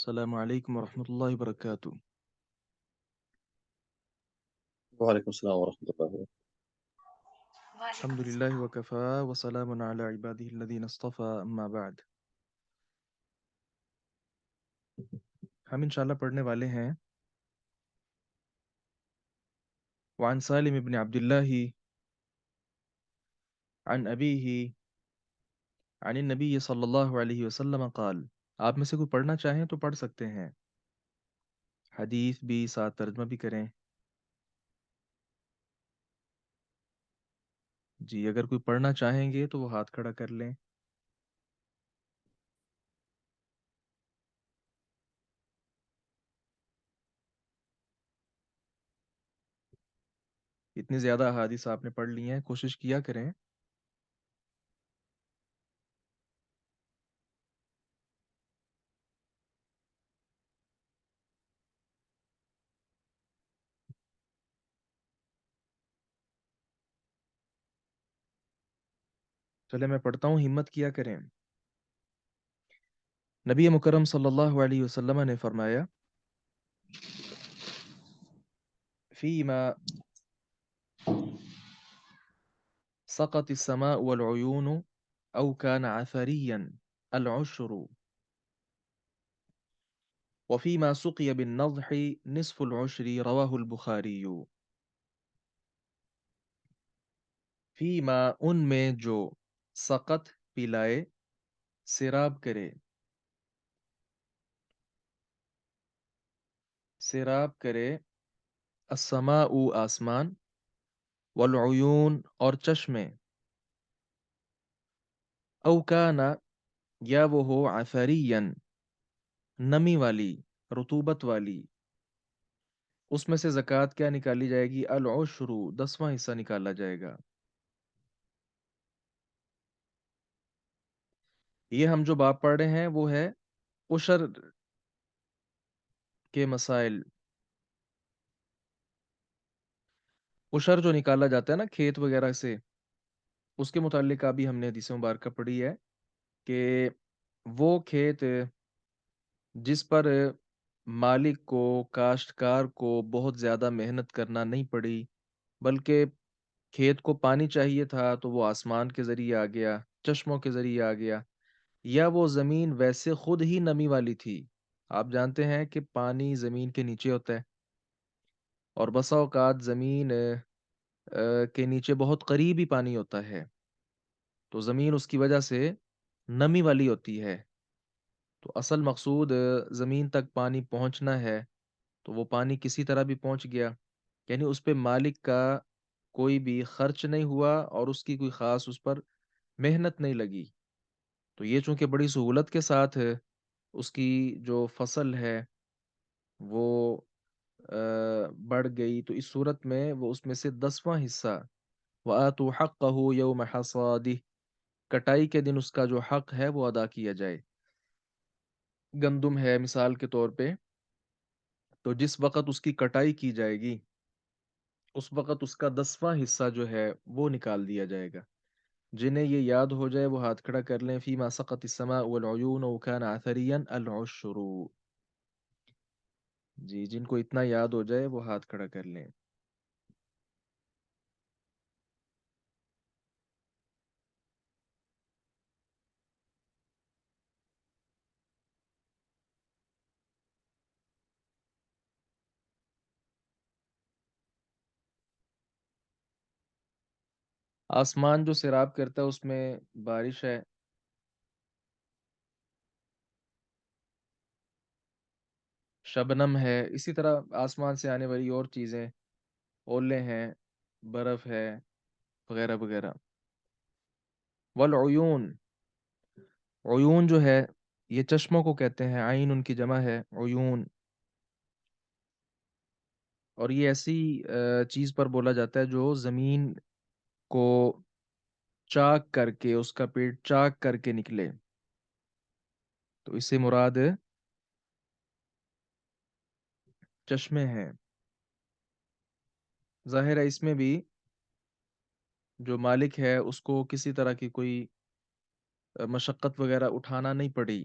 السلام علیکم ورحمۃ اللہ وبرکاتہ۔ وعلیکم السلام ورحمۃ اللہ وبرکاتہ۔ الحمد للہ وکفا وسلام علی عبادہ الذین اصطفى اما بعد۔ ہم انشاءاللہ پڑھنے والے ہیں وعن سالم بن عبد اللہ عن ابیہ عن النبی صلی اللہ علیہ وسلم قال۔ آپ میں سے کوئی پڑھنا چاہیں تو پڑھ سکتے ہیں، حدیث بھی ساتھ ترجمہ بھی کریں۔ جی اگر کوئی پڑھنا چاہیں گے تو وہ ہاتھ کھڑا کر لیں۔ اتنی زیادہ احادیث آپ نے پڑھ لی ہیں، کوشش کیا کریں۔ چلے میں پڑھتا ہوں، ہمت کیا کریں۔ نبی مکرم صلی اللہ علیہ وسلم نے فرمایا، فیما سقط السماء والعيون أو كان عثريا العشر، وفيما سقي بالنضح نصف العشر، رواه البخاری۔ فیما ان میں جو سقط پلائے، سیراب کرے، سیراب کرے، السماء آسمان، والعیون اور چشمے، او کانا یا وہ ہو عثریا نمی والی، رطوبت والی، اس میں سے زکوٰۃ کیا نکالی جائے گی؟ العشر 10واں حصہ نکالا جائے گا۔ یہ ہم جو باب پڑھ رہے ہیں وہ ہے عشر کے مسائل۔ عشر جو نکالا جاتا ہے نا کھیت وغیرہ سے، اس کے متعلق ابھی ہم نے حدیث مبارکہ پڑھی ہے کہ وہ کھیت جس پر مالک کو، کاشتکار کو بہت زیادہ محنت کرنا نہیں پڑی، بلکہ کھیت کو پانی چاہیے تھا تو وہ آسمان کے ذریعے آ گیا، چشموں کے ذریعے آ گیا، یا وہ زمین ویسے خود ہی نمی والی تھی۔ آپ جانتے ہیں کہ پانی زمین کے نیچے ہوتا ہے، اور بسا اوقات زمین کے نیچے بہت قریب ہی پانی ہوتا ہے، تو زمین اس کی وجہ سے نمی والی ہوتی ہے۔ تو اصل مقصود زمین تک پانی پہنچنا ہے، تو وہ پانی کسی طرح بھی پہنچ گیا، یعنی اس پہ مالک کا کوئی بھی خرچ نہیں ہوا اور اس کی کوئی خاص اس پر محنت نہیں لگی۔ تو یہ چونکہ بڑی سہولت کے ساتھ اس کی جو فصل ہے وہ بڑھ گئی، تو اس صورت میں وہ اس میں سے 10واں حصہ، وَآتُوا حَقَّهُ يَوْمَ حَصَادِهِ، کٹائی کے دن اس کا جو حق ہے وہ ادا کیا جائے۔ گندم ہے مثال کے طور پہ، تو جس وقت اس کی کٹائی کی جائے گی اس وقت اس کا 10واں حصہ جو ہے وہ نکال دیا جائے گا۔ جنہیں یہ یاد ہو جائے وہ ہاتھ کھڑا کر لیں، فیما سقط السماء والعیون وکان عثریا العشر۔ جی جن کو اتنا یاد ہو جائے وہ ہاتھ کھڑا کر لیں۔ آسمان جو سیراب کرتا ہے اس میں بارش ہے، شبنم ہے، اسی طرح آسمان سے آنے والی اور چیزیں، اولے ہیں، برف ہے، وغیرہ وغیرہ۔ والعیون، عیون جو ہے یہ چشموں کو کہتے ہیں، عین ان کی جمع ہے عیون، اور یہ ایسی چیز پر بولا جاتا ہے جو زمین کو چاک کر کے، اس کا پیٹ چاک کر کے نکلے، تو اس سے مراد چشمے ہیں۔ ظاہر ہے اس میں بھی جو مالک ہے اس کو کسی طرح کی کوئی مشقت وغیرہ اٹھانا نہیں پڑی،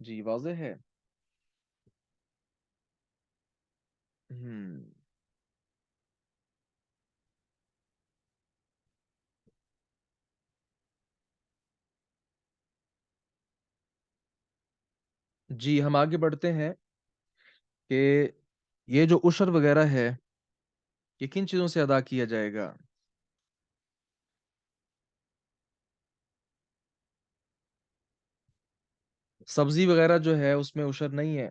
جی واضح ہے. ہم جی ہم آگے بڑھتے ہیں کہ یہ جو عشر وغیرہ ہے یہ کن چیزوں سے ادا کیا جائے گا. سبزی وغیرہ جو ہے اس میں عشر نہیں ہے.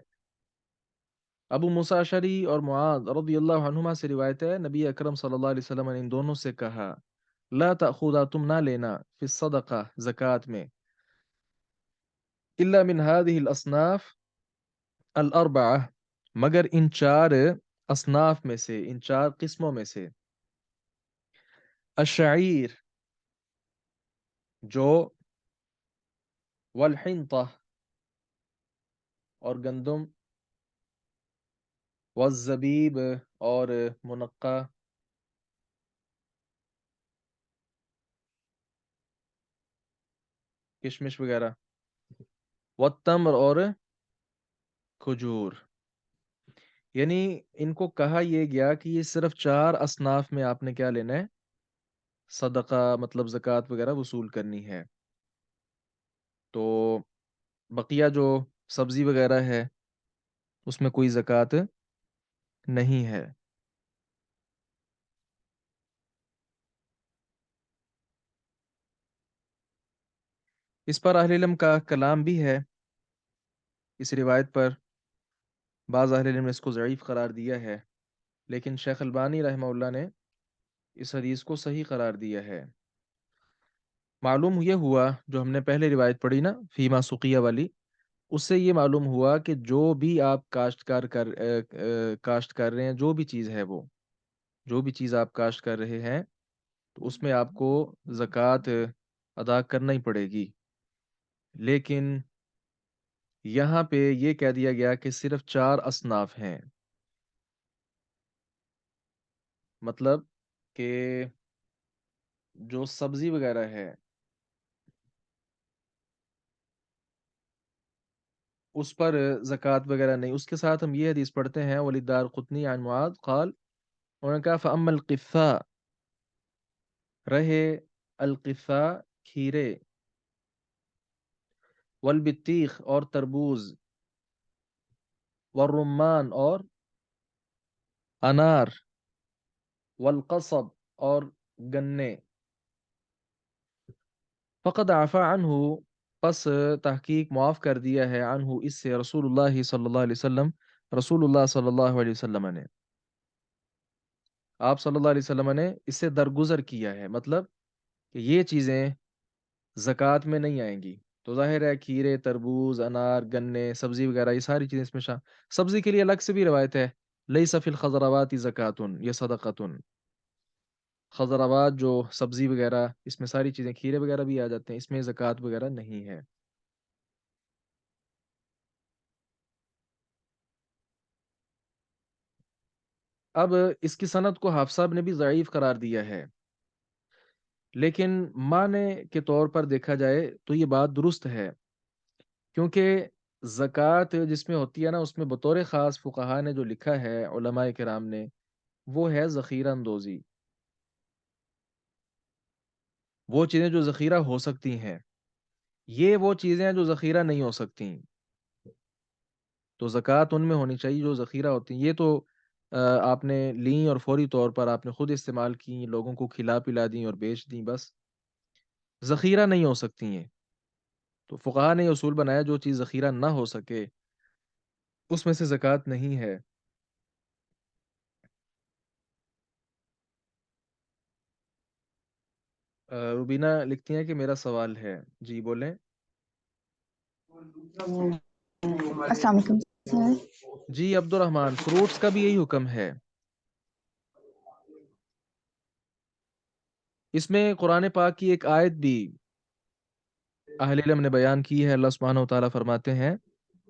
ابو موسیٰ اشعری اور معاذ رضی اللہ عنہما سے روایت ہے، نبی اکرم صلی اللہ علیہ وسلم نے ان دونوں سے کہا، لا تأخذا، تم نہ لینا، فی الصدقہ، زکوٰۃ میں، الا من هذه الاصناف الاربعہ، مگر ان چار اصناف میں سے، ان چار قسموں میں سے. الشعیر، جو، والحنطہ، اور گندم، والزبیب، اور منقع، کشمش وغیرہ، والتمر، اور کھجور. یعنی ان کو کہا یہ گیا کہ یہ صرف چار اصناف میں آپ نے کیا لینا ہے، صدقہ مطلب زکوٰۃ وغیرہ وصول کرنی ہے. تو بقیہ جو سبزی وغیرہ ہے اس میں کوئی زکوٰۃ نہیں ہے. اس پر اہل علم کا کلام بھی ہے، اس روایت پر بعض اہل علم نے اس کو ضعیف قرار دیا ہے، لیکن شیخ البانی رحمہ اللہ نے اس حدیث کو صحیح قرار دیا ہے. معلوم یہ ہوا جو ہم نے پہلے روایت پڑھی نا فیما سقیہ والی، اس سے یہ معلوم ہوا کہ جو بھی آپ کاشت کر رہے ہیں، جو بھی چیز ہے وہ، جو بھی چیز آپ کاشت کر رہے ہیں تو اس میں آپ کو زکوٰۃ ادا کرنا ہی پڑے گی. لیکن یہاں پہ یہ کہہ دیا گیا کہ صرف چار اصناف ہیں، مطلب کہ جو سبزی وغیرہ ہے اس پر زکوٰۃ وغیرہ نہیں. اس کے ساتھ ہم یہ حدیث پڑھتے ہیں، ولدار قطنی عن معاذ قال، انہوں نے کہا فَأَمَّا الْقِثَّاء، رہے القثاء کھیرے، والبطیخ اور تربوز، والرمان اور انار، والقصب اور گنے، فقد عفا عنہ، پس تحقیق معاف کر دیا ہے، عنہ اس سے، رسول اللہ صلی اللہ علیہ وسلم، رسول اللہ صلی اللہ علیہ وسلم نے، آپ صلی اللہ علیہ وسلم نے اس سے درگزر کیا ہے. مطلب کہ یہ چیزیں زکوٰۃ میں نہیں آئیں گی. تو ظاہر ہے کھیرے، تربوز، انار، گنے، سبزی وغیرہ یہ ساری چیزیں اس میں سبزی کے لیے الگ سے بھی روایت ہے، لیس فی الخضروات زکاتن، یہ صدقتن. خضروات جو سبزی وغیرہ اس میں ساری چیزیں، کھیرے وغیرہ بھی آ جاتے ہیں، اس میں زکوٰۃ وغیرہ نہیں ہے. اب اس کی سند کو حافظ صاحب نے بھی ضعیف قرار دیا ہے، لیکن معنی کے طور پر دیکھا جائے تو یہ بات درست ہے، کیونکہ زکوٰۃ جس میں ہوتی ہے نا اس میں بطور خاص فقہا نے جو لکھا ہے علماء کرام نے، وہ ہے ذخیرہ اندوزی. وہ چیزیں جو ذخیرہ ہو سکتی ہیں، یہ وہ چیزیں ہیں جو ذخیرہ نہیں ہو سکتی، تو زکوٰۃ ان میں ہونی چاہیے جو ذخیرہ ہوتی ہیں. یہ تو آپ نے لیں اور فوری طور پر آپ نے خود استعمال کی، لوگوں کو کھلا پلا دیں اور بیچ دیں، بس ذخیرہ نہیں ہو سکتی ہیں. تو فقہا نے یہ اصول بنایا جو چیز ذخیرہ نہ ہو سکے اس میں سے زکوٰۃ نہیں ہے. روبینہ لکھتی ہیں کہ میرا سوال ہے. جی بولیں. السلام علیکم سر. جی عبد الرحمن، فروٹس کا بھی یہی حکم ہے. اس میں قرآن پاک کی ایک آیت بھی اہل علم نے بیان کی ہے. اللہ سبحانہ و تعالیٰ فرماتے ہیں،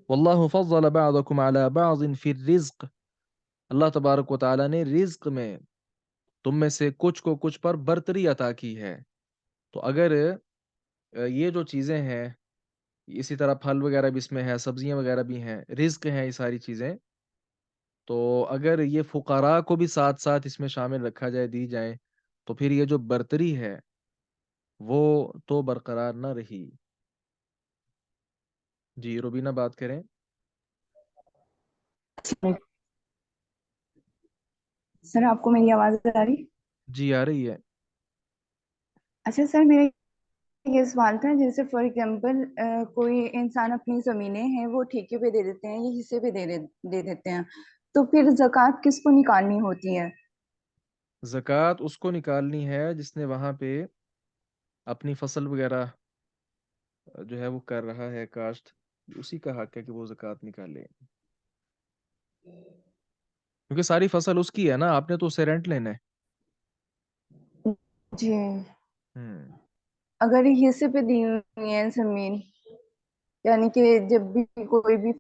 واللہ فضل بعضکم علی بعض فی الرزق، اللہ تبارک و تعالیٰ نے رزق میں تم میں سے کچھ کو کچھ پر برتری عطا کی ہے. تو اگر یہ جو چیزیں ہیں اسی طرح پھل وغیرہ بھی اس میں ہے، سبزیاں وغیرہ بھی ہیں، رزق ہیں، یہ ساری چیزیں. تو اگر یہ فقراء کو بھی ساتھ ساتھ اس میں شامل رکھا جائے، دی جائیں، تو پھر یہ جو برتری ہے وہ تو برقرار نہ رہی. جی روبینہ بات کریں. سر آپ کو میری آواز آ رہی؟ جی آ رہی ہے. اچھا سر، میرا یہ سوال تھا، جیسے فار ایگزامپل کوئی انسان اپنی زمینیں ہیں وہ ٹھیکے پہ دے دیتے ہیں یا حصے پہ دے دیتے ہیں، تو پھر زکوٰۃ کس کو نکالنی ہوتی ہے؟ زکوٰۃ اس کو نکالنی ہے جس نے وہاں پہ اپنی فصل وغیرہ جو ہے وہ کر رہا ہے کاشت، اسی کا حق ہے کہ وہ زکوٰۃ نکالے، کیونکہ ساری فصل اس کی ہے نا، آپ نے تو اسے رینٹ لینا ہے. جی، ہوں اگر حصے پہ دی ہوئی ہے زمین، یعنی کہ جب بھی کوئی بھی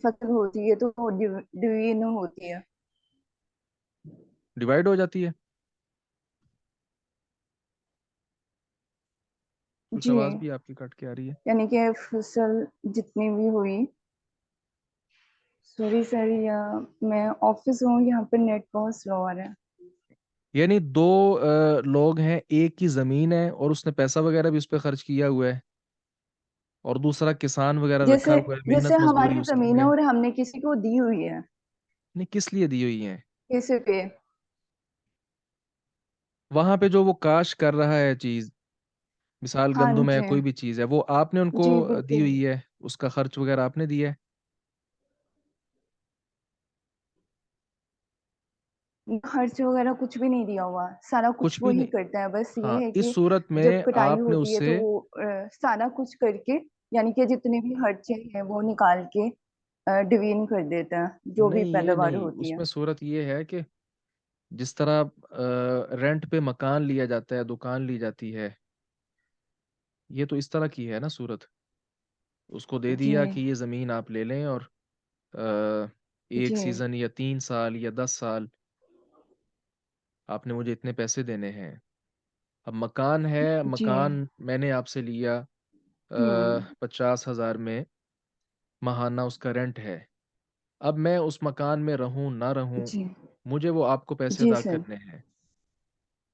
فصل ہوتی ہے تو وہ ڈویژن ہوتی ہے. ڈیوائڈ ہو جاتی ہے. کچھ جی، آواز بھی آپ کی کٹ کے آ رہی ہے. یعنی کہ فصل جتنی بھی ہوئی. سوری سر، یا میں آفس ہوں، یہاں پہ نیٹ بہت سلو آ رہا ہے. یعنی دو لوگ ہیں، ایک کی زمین ہے اور اس نے پیسہ وغیرہ بھی اس پہ خرچ کیا ہوا ہے، اور دوسرا کسان وغیرہ رکھا جیسے ہوا ہے، جیسے محنت مزدوری ہماری اس کی زمین ہے ہے. اور ہم نے کسی کو دی ہوئی ہے نہیں کس لیے دی ہوئی ہیں؟ حصے پہ. وہاں پہ جو وہ کاشت کر رہا ہے چیز، مثال ہاں گندم ہے، جی، کوئی بھی چیز ہے، وہ آپ نے ان کو جی دی بالکل. ہوئی ہے، اس کا خرچ وغیرہ آپ نے دیا ہے. خرچ وغیرہ کچھ بھی نہیں دیا ہوا، سارا کچھ کچھ بھی وہی نہیں. کرتا ہے. بس ہاں یہ ہے اس کہ صورت میں جب کٹائی آپ نے ہوتی اس ہے تو سے، وہ سارا کچھ کر کے، یعنی کہ جتنے بھی خرچے ہیں وہ نکال کے ڈویژن کر دیتا ہے جو بھی نہیں یہ پیداوار نہیں، ہوتی اس ہے. میں صورت یہ ہے کہ جس طرح رینٹ پہ مکان لیا جاتا ہے، دکان لی جاتی ہے، یہ تو اس طرح کی ہے نا صورت. اس کو دے جی دیا کہ یہ زمین آپ لے لیں، اور ایک جی سیزن یا 3 سال یا 10 سال آپ نے مجھے اتنے پیسے دینے ہیں. اب مکان ہے، جی. مکان میں نے آپ سے لیا ہوں. 50,000 میں ماہانہ اس کا رینٹ ہے. اب میں اس مکان میں رہوں نہ رہوں، جی مجھے وہ آپ کو پیسے جی ادا سر. کرنے ہیں.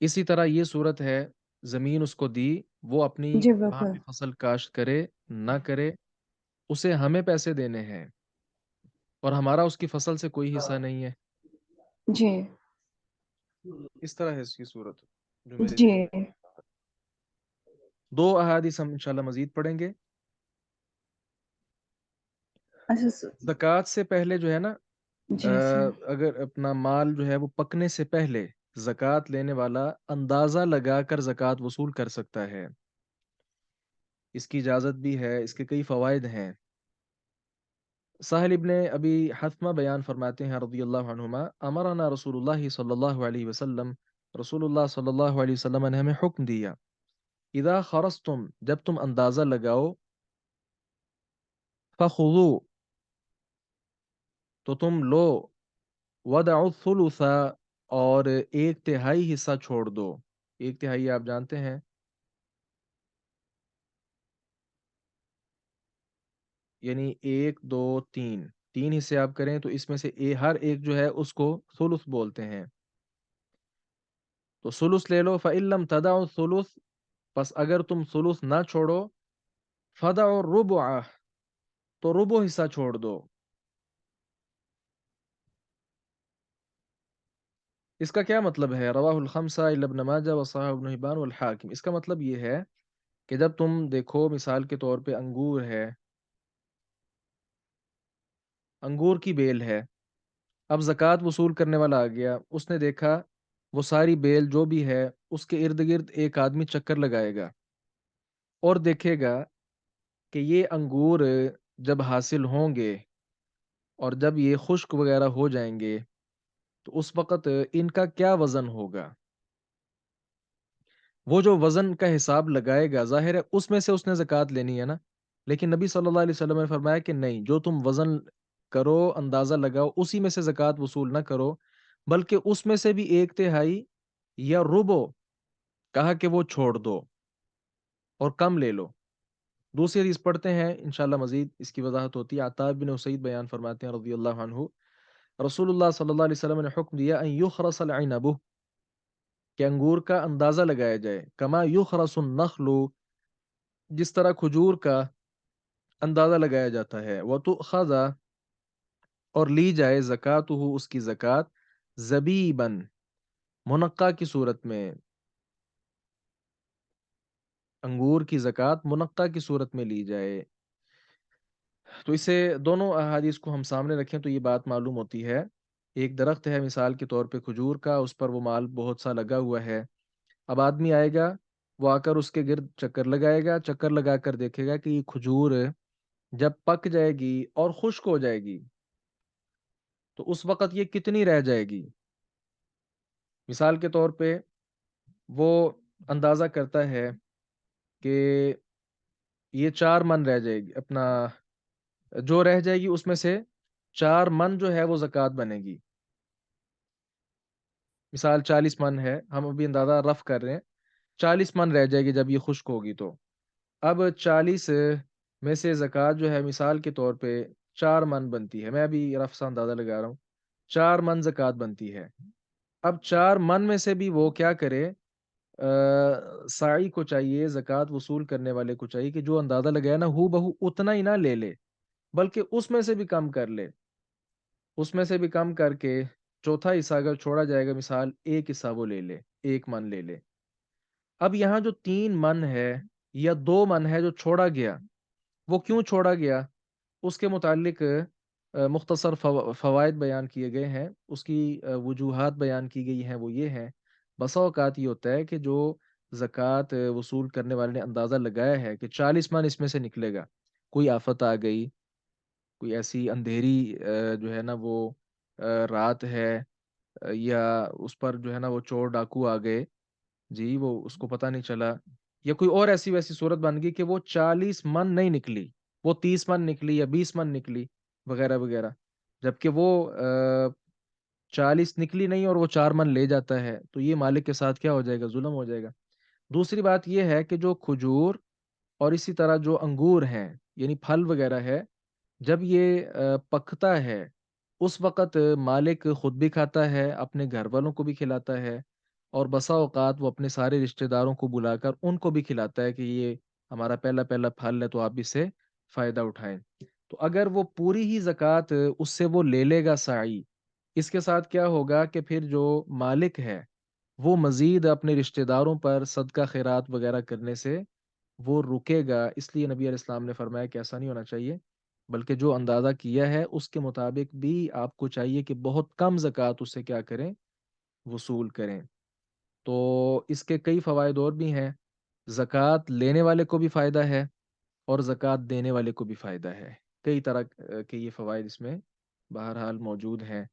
اسی طرح یہ صورت ہے، زمین اس کو دی، وہ اپنی جی وہاں بالکل. پہ فصل کاشت کرے نہ کرے، اسے ہمیں پیسے دینے ہیں، اور ہمارا اس کی فصل سے کوئی حصہ نہیں ہے. جی اس طرح ہے اس کی صورت جو میرے جی. ذہن میں. دو احادیث ہم انشاءاللہ مزید پڑھیں گے. اچھا زکوٰۃ سے پہلے جو ہے نا، جی سر. اگر اپنا مال جو ہے وہ پکنے سے پہلے زکوٰۃ لینے والا اندازہ لگا کر زکوٰۃ وصول کر سکتا ہے. اس کی اجازت بھی ہے، اس کے کئی فوائد ہیں. سہل ابن ابی حتمہ بیان فرماتے ہیں رضی اللہ عنہما، امرنا رسول اللہ صلی اللہ علیہ وسلم، رسول اللہ صلی اللہ علیہ وسلم نے ہمیں حکم دیا، اذا خرجتم، جب تم اندازہ لگاؤ، فخذوا، تو تم لو، ودعوا الثلث، اور 1/3 حصہ چھوڑ دو. 1/3 آپ جانتے ہیں، یعنی 1 2 3 حصے آپ کریں تو اس میں سے ہر ایک جو ہے اس کو ثلث بولتے ہیں. تو ثلث لے لو. فَإِن لَّمْ تَدَعُوا الثُّلُث، پس اگر تم ثلث نہ چھوڑو، فَدَعُوا الرُّبُعَ، تو ربع حصہ چھوڑ دو. اس کا کیا مطلب ہے؟ رواہ الخمسہ الا ابن ماجہ وصححہ ابن حبان والحاکم. اس کا مطلب یہ ہے کہ جب تم دیکھو، مثال کے طور پہ انگور ہے، انگور کی بیل ہے، اب زکوٰۃ وصول کرنے والا آ گیا، اس نے دیکھا وہ ساری بیل جو بھی ہے اس کے ارد گرد ایک آدمی چکر لگائے گا اور دیکھے گا کہ یہ انگور جب حاصل ہوں گے اور جب یہ خشک وغیرہ ہو جائیں گے تو اس وقت ان کا کیا وزن ہوگا. وہ جو وزن کا حساب لگائے گا، ظاہر ہے اس میں سے اس نے زکوٰۃ لینی ہے نا. لیکن نبی صلی اللہ علیہ وسلم نے فرمایا کہ نہیں، جو تم وزن کرو، اندازہ لگاؤ، اسی میں سے زکوٰۃ وصول نہ کرو، بلکہ اس میں سے بھی 1/3 یا ربع کہا کہ وہ چھوڑ دو اور کم لے لو. دوسری حدیث پڑھتے ہیں انشاءاللہ، مزید اس کی وضاحت ہوتی ہے۔ عطا بن اسید بیان فرماتے ہیں رضی اللہ عنہ، رسول اللہ صلی اللہ علیہ وسلم نے حکم دیا ان یخرس العنب، کہ انگور کا اندازہ لگایا جائے، کما یخرس النخل، جس طرح کھجور کا اندازہ لگایا جاتا ہے، وتؤخذ، اور لی جائے، زکاتہ، اس کی زکات، زبیبن، منقع کی صورت میں، انگور کی زکات منقع کی صورت میں لی جائے۔ تو اسے دونوں احادیث کو ہم سامنے رکھیں تو یہ بات معلوم ہوتی ہے، ایک درخت ہے مثال کے طور پہ کھجور کا، اس پر وہ مال بہت سا لگا ہوا ہے، اب آدمی آئے گا، وہ آ کر اس کے گرد چکر لگائے گا، چکر لگا کر دیکھے گا کہ یہ کھجور جب پک جائے گی اور خشک ہو جائے گی تو اس وقت یہ کتنی رہ جائے گی۔ مثال کے طور پہ وہ اندازہ کرتا ہے کہ یہ 4 من رہ جائے گی، اپنا جو رہ جائے گی اس میں سے 4 من جو ہے وہ زکوٰۃ بنے گی۔ مثال 40 من ہے، ہم ابھی اندازہ رف کر رہے ہیں، 40 من رہ جائے گی جب یہ خشک ہوگی تو اب 40 میں سے زکوٰۃ جو ہے مثال کے طور پہ 4 من بنتی ہے، میں ابھی رف سا اندازہ لگا رہا ہوں، 4 من زکوٰۃ بنتی ہے۔ اب 4 من میں سے بھی وہ کیا کرے، سائی کو چاہیے، زکوٰۃ وصول کرنے والے کو چاہیے کہ جو اندازہ لگایا نا ہو بہو اتنا ہی نہ لے لے، بلکہ اس میں سے بھی کم کر لے، اس میں سے بھی کم کر کے چوتھا حصہ اگر چھوڑا جائے گا، مثال 1 حصہ وہ لے لے، 1 من لے لے۔ اب یہاں جو 3 من ہے یا 2 من ہے جو چھوڑا گیا، وہ کیوں چھوڑا گیا، اس کے متعلق مختصر فوائد بیان کیے گئے ہیں، اس کی وجوہات بیان کی گئی ہیں، وہ یہ ہیں، بسا اوقات یہ ہوتا ہے کہ جو زکوٰۃ وصول کرنے والے نے اندازہ لگایا ہے کہ 40 من اس میں سے نکلے گا، کوئی آفت آ گئی، کوئی ایسی اندھیری جو ہے نا وہ رات ہے، یا اس پر جو ہے نا وہ چور ڈاکو آ گئے، جی وہ اس کو پتہ نہیں چلا، یا کوئی اور ایسی ویسی صورت بن گئی کہ وہ 40 من نہیں نکلی، وہ 30 من نکلی یا 20 من نکلی وغیرہ وغیرہ، جبکہ وہ 40 نکلی نہیں اور وہ 4 من لے جاتا ہے، تو یہ مالک کے ساتھ کیا ہو جائے گا، ظلم ہو جائے گا۔ دوسری بات یہ ہے کہ جو کھجور اور اسی طرح جو انگور ہیں یعنی پھل وغیرہ ہے، جب یہ پکتا ہے اس وقت مالک خود بھی کھاتا ہے، اپنے گھر والوں کو بھی کھلاتا ہے، اور بسا اوقات وہ اپنے سارے رشتہ داروں کو بلا کر ان کو بھی کھلاتا ہے کہ یہ ہمارا پہلا پہلا پھل ہے تو آپ اس سے فائدہ اٹھائیں۔ تو اگر وہ پوری ہی زکوٰۃ اس سے وہ لے لے گا سائی، اس کے ساتھ کیا ہوگا کہ پھر جو مالک ہے وہ مزید اپنے رشتہ داروں پر صدقہ خیرات وغیرہ کرنے سے وہ رکے گا، اس لیے نبی علیہ السلام نے فرمایا کہ ایسا نہیں ہونا چاہیے، بلکہ جو اندازہ کیا ہے اس کے مطابق بھی آپ کو چاہیے کہ بہت کم زکوٰۃ اس سے کیا کریں، وصول کریں۔ تو اس کے کئی فوائد اور بھی ہیں، زکوٰۃ لینے والے کو بھی فائدہ ہے اور زکوٰۃ دینے والے کو بھی فائدہ ہے، کئی طرح کے یہ فوائد اس میں بہرحال موجود ہیں۔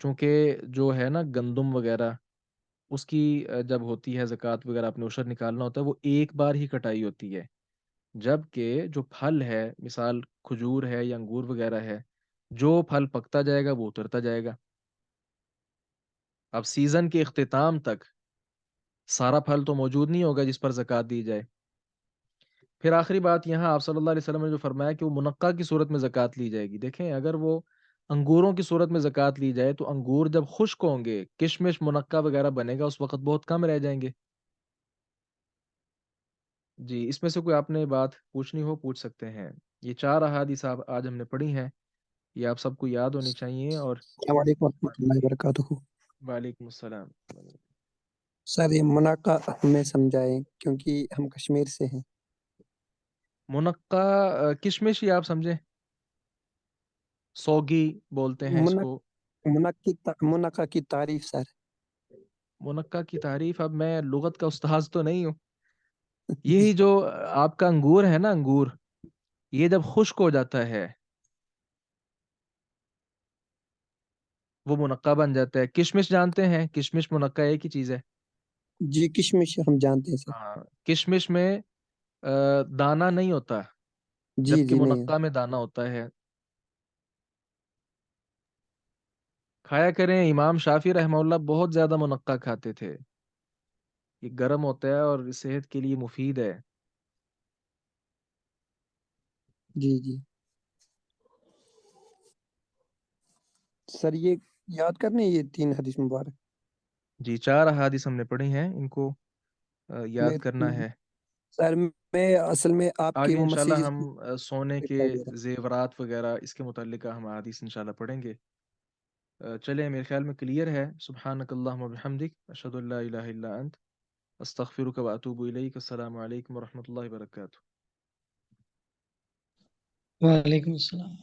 چونکہ جو ہے نا گندم وغیرہ، اس کی جب ہوتی ہے زکوٰۃ وغیرہ، اپنے عشر نکالنا ہوتا ہے، وہ ایک بار ہی کٹائی ہوتی ہے، جبکہ جو پھل ہے مثال کھجور ہے یا انگور وغیرہ ہے، جو پھل پکتا جائے گا وہ اترتا جائے گا، اب سیزن کے اختتام تک سارا پھل تو موجود نہیں ہوگا جس پر زکوٰۃ دی جائے۔ پھر آخری بات یہاں آپ صلی اللہ علیہ وسلم نے جو فرمایا کہ وہ منقع کی صورت میں زکوٰۃ لی جائے گی، دیکھیں اگر وہ انگوروں کی صورت میں زکوٰۃ لی جائے تو انگور جب خشک ہوں گے، کشمش منقع وغیرہ بنے گا، اس وقت بہت کم رہ جائیں گے۔ جی اس میں سے کوئی آپ نے بات پوچھنی ہو پوچھ سکتے ہیں، یہ 4 احادیث آج ہم نے پڑھی ہیں، یہ آپ سب کو یاد ہونی چاہیے۔ اور السلام علیکم ورحمۃ اللہ وبرکاتہ۔ وعلیکم السلام۔ سر یہ مناقع ہمیں سمجھائیں کیونکہ ہم کشمیر سے ہیں۔ منقع کشمش ہی آپ سمجھیں، سوگی بولتے ہیں اس کو۔ مناقع کی تعریف سر۔ منقع کی تعریف، اب میں لغت کا استاذ تو نہیں ہوں، یہی جو آپ کا انگور ہے نا، انگور یہ جب خشک ہو جاتا ہے وہ منقع بن جاتا ہے۔ کشمش جانتے ہیں، کشمش منقع ایک ہی چیز ہے۔ جی کشمش ہم جانتے ہیں سر۔ ہاں، کشمش میں دانا نہیں ہوتا، جی جبکہ جی نہیں منقع میں دانا ہوتا ہے۔ کھایا کریں، امام شافعی رحمہ اللہ بہت زیادہ منقع کھاتے تھے، یہ گرم ہوتا ہے اور صحت کے لیے مفید ہے۔ جی جی سر، یہ یاد کرنے یہ 3 حدیث مبارک جی 4 احادیث ہم نے پڑھی ہیں، ان کو یاد میں کرنا ہے۔ سر میں اصل میں آپ کی آگے وہ انشاءاللہ مسیج ہم سونے کے پڑھ رہا زیورات وغیرہ اس کے متعلقہ ہم احادیث انشاءاللہ پڑھیں گے۔ چلیں میرے خیال میں کلیئر ہے۔ سبحانک اللہم و بحمدک، اشہد ان لا الہ الا انت، استغفرک و اتوب الیک۔ السلام علیکم ورحمۃ اللہ وبرکاتہ۔ وعلیکم السلام۔